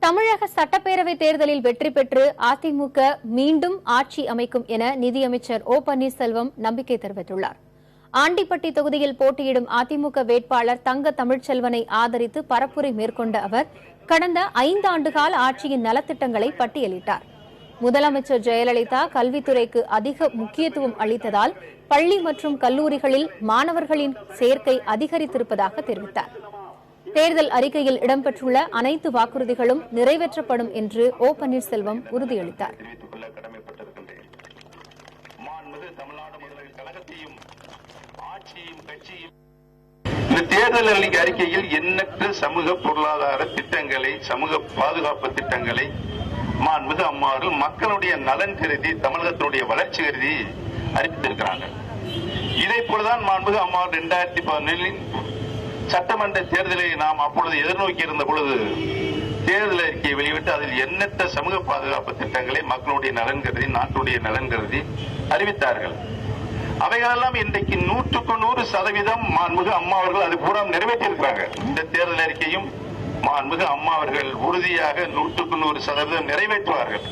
தமிழக சட்டப்பேரவை தேர்தலில் வெற்றி பெற்று அதிமுக மீண்டும் ஆட்சி அமைக்கும் என நிதியமைச்சர் ஓ பன்னீர்செல்வம் நம்பிக்கை தெரிவித்துள்ளார். ஆண்டிப்பட்டி தொகுதியில் போட்டியிடும் அதிமுக வேட்பாளர் தங்க தமிழ்ச்செல்வனை ஆதரித்து பரப்புரை மேற்கொண்ட அவர் கடந்த 5 ஆண்டுகால ஆட்சியின் நலத்திட்டங்களை பட்டியலிட்டார். முதலமைச்சர் ஜெயலலிதா கல்வித்துறைக்கு அதிக முக்கியத்துவம் அளித்ததால் பள்ளி மற்றும் கல்லூரிகளில் மாணவர்களின் சேர்க்கை அதிகரித்திருப்பதாக தெரிவித்தார். தேர்தல் அறிக்கையில் இடம்பெற்றுள்ள அனைத்து வாக்குறுதிகளும் நிறைவேற்றப்படும் என்று ஓ பன்னீர்செல்வம் உறுதியளித்தார். இந்த தேர்தல் அறிக்கையில் எண்ணற்ற சமூக பொருளாதார திட்டங்களை, சமூக பாதுகாப்பு திட்டங்களை மாண்புமிகு அம்மா அவர்கள் மக்களுடைய நலன் கருதி, தமிழகத்தினுடைய வளர்ச்சி கருதி அறிவித்திருக்கிறாங்க. இதை போலதான் மாண்புமிகு அம்மா 2017 சட்டமன்ற தேர்தலை நாம் அப்பொழுது எதிர்நோக்கி இருந்த பொழுது தேர்தல் அறிக்கையை வெளியிட்டு அதில் எண்ணற்ற சமூக பாதுகாப்பு திட்டங்களை மக்களுடைய நலன் கருதி, நாட்டுடைய நலன் கருதி அறிவித்தார்கள். அவைகளெல்லாம் இன்றைக்கு 100% மாண்புமிகு அம்மா அவர்கள் அது பூரா நிறைவேற்றியிருக்கிறாங்க. இந்த தேர்தல் அறிக்கையும் மாண்புமிகு அம்மா அவர்கள் உறுதியாக 100% நிறைவேற்றுவார்கள்.